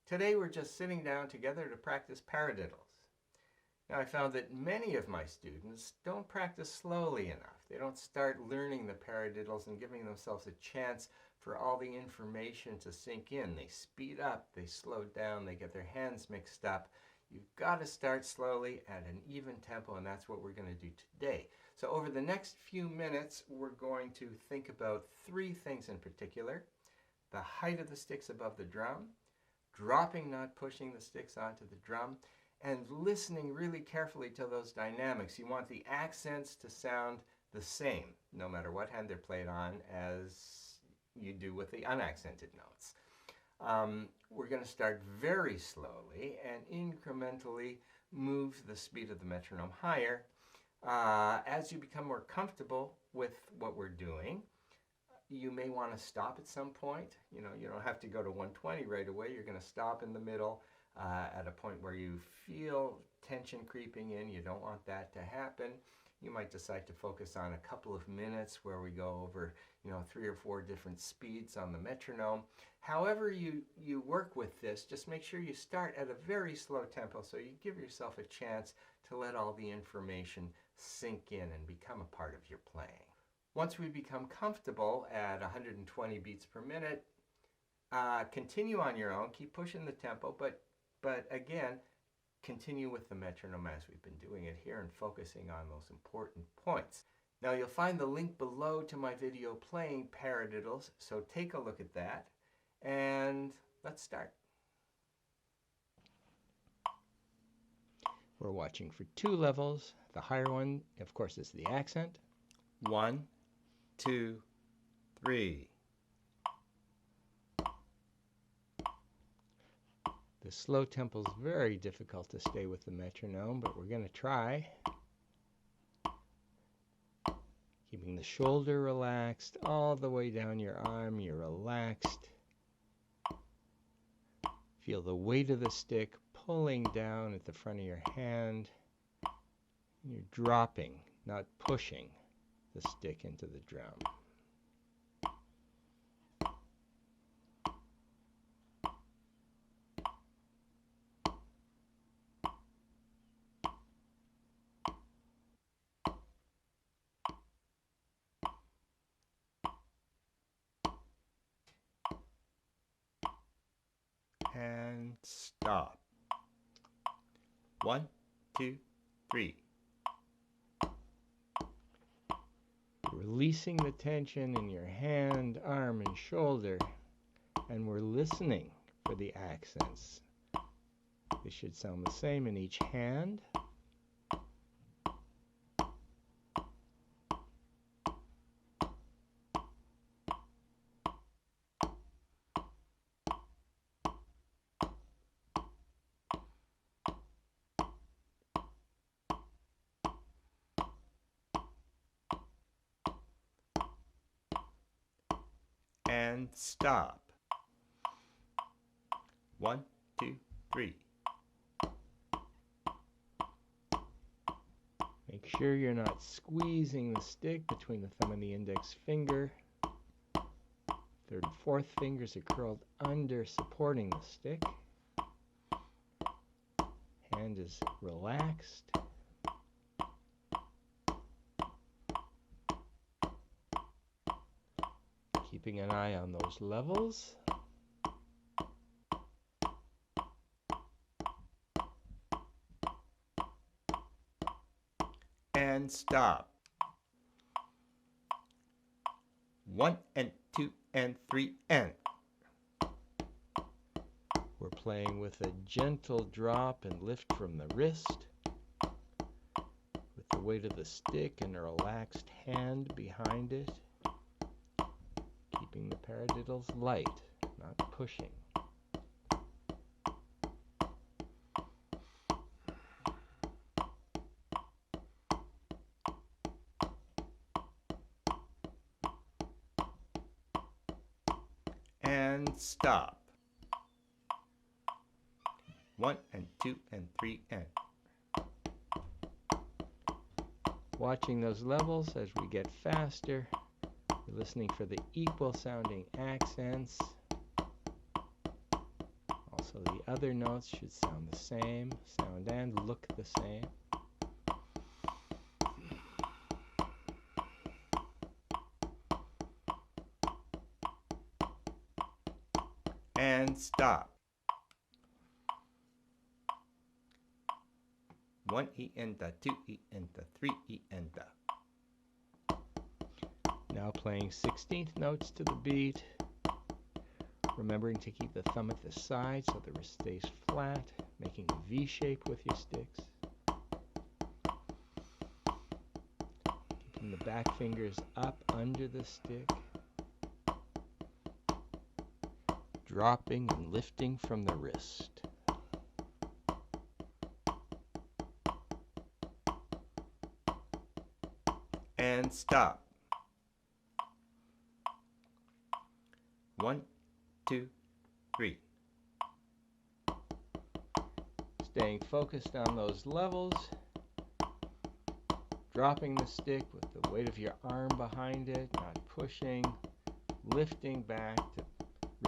Today we're just sitting down together to practice paradiddles. Now I found that many of my students don't practice slowly enough. They don't start learning the paradiddles and giving themselves a chance for all the information to sink in. They speed up, they slow down, they get their hands mixed up. You've got to start slowly at an even tempo, and that's what we're going to do today. So over the next few minutes, we're going to think about three things in particular: the height of the sticks above the drum, dropping, not pushing the sticks onto the drum, and listening really carefully to those dynamics. You want the accents to sound the same, no matter what hand they're played on, as you do with the unaccented notes. We're going to start very slowly and incrementally move the speed of the metronome higher. As you become more comfortable with what we're doing, you may want to stop at some point. You don't have to go to 120 right away. You're going to stop in the middle at a point where you feel tension creeping in. You don't want that to happen. You might decide to focus on a couple of minutes where we go over 3 or 4 different speeds on the metronome. However you work with this, just make sure you start at a very slow tempo so you give yourself a chance to let all the information sink in and become a part of your playing. Once we become comfortable at 120 beats per minute, continue on your own, keep pushing the tempo, but again, continue with the metronome as we've been doing it here and focusing on those important points. Now you'll find the link below to my video playing paradiddles, so take a look at that, and let's start. We're watching for 2 levels. The higher one, of course, is the accent. 1, 2, 3. The slow tempo is very difficult to stay with the metronome, but we're going to try. Keeping the shoulder relaxed all the way down your arm, you're relaxed. Feel the weight of the stick pulling down at the front of your hand. You're dropping, not pushing the stick into the drum. And stop. 1, 2, 3. Releasing the tension in your hand, arm, and shoulder, and we're listening for the accents. They should sound the same in each hand. And stop. 1, 2, 3. Make sure you're not squeezing the stick between the thumb and the index finger. 3rd and 4th fingers are curled under, supporting the stick. Hand is relaxed. Keeping an eye on those levels. And stop. 1 and 2 and 3 and. We're playing with a gentle drop and lift from the wrist, with the weight of the stick and a relaxed hand behind it. Keeping the paradiddles light, not pushing. And stop. 1 and 2 and 3 and. Watching those levels as we get faster. You're listening for the equal sounding accents. Also So the other notes should sound the same, sound and look the same. And stop. 1 E enter, 2 E enter, 3 E enter. Now playing 16th notes to the beat, remembering to keep the thumb at the side so the wrist stays flat, making a V shape with your sticks. Keeping the back fingers up under the stick. Dropping and lifting from the wrist. And stop. 1, 2, 3. Staying focused on those levels. Dropping the stick with the weight of your arm behind it, not pushing. Lifting back to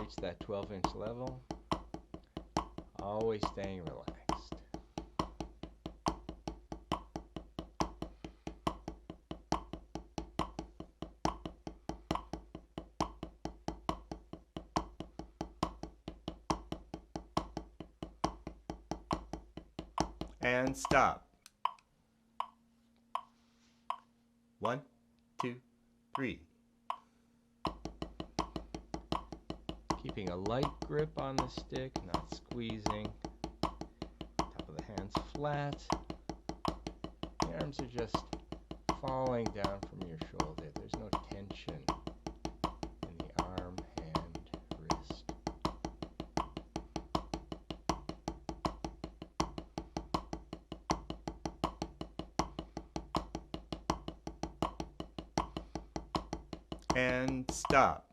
reach that 12-inch level. Always staying relaxed. And stop. 1, 2, 3. Keeping a light grip on the stick, not squeezing. Top of the hands flat. The arms are just falling down from your shoulder. There's no tension in the arm, hand, wrist. And stop.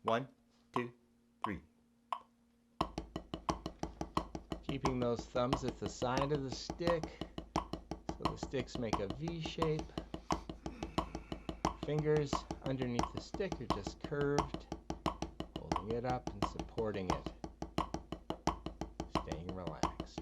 1, 2, 3. Keeping those thumbs at the side of the stick so the sticks make a V shape. Fingers underneath the stick are just curved, holding it up and supporting it. Staying relaxed.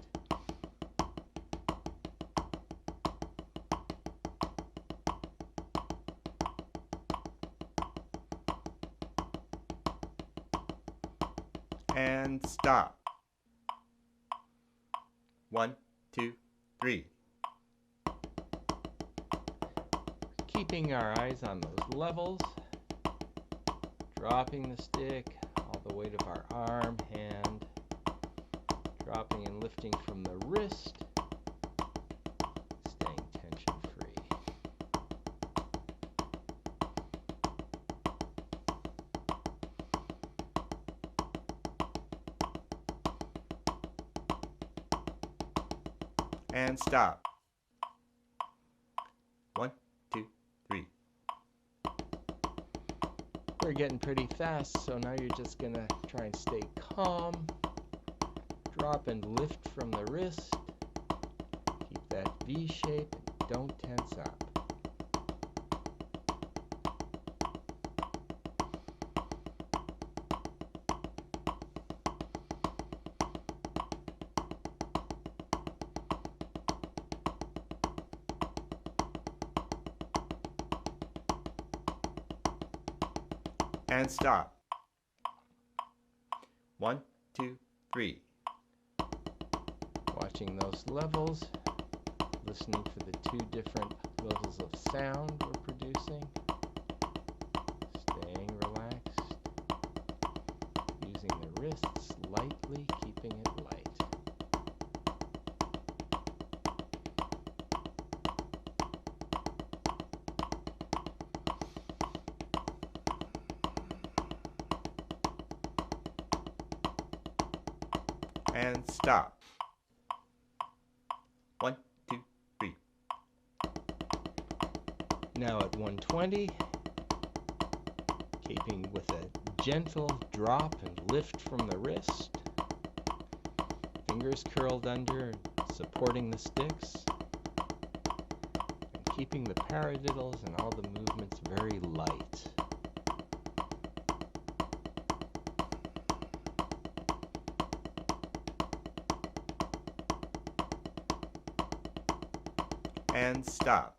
And stop. 1, 2, 3. Keeping our eyes on those levels, dropping the stick, all the weight of our arm, hand, dropping and lifting from the wrist, staying tension-free. And stop. 1, 2, 3. We're getting pretty fast, so now you're just gonna try and stay calm. Drop and lift from the wrist. Keep that V shape and don't tense up. And stop. 1, 2, 3. Watching those levels, listening for the two different levels of sound we're producing. Staying relaxed. Using the wrists lightly, keeping it light. And stop. 1, 2, 3. Now at 120, keeping with a gentle drop and lift from the wrist. Fingers curled under, supporting the sticks. And keeping the paradiddles and all the movements very light. and stop.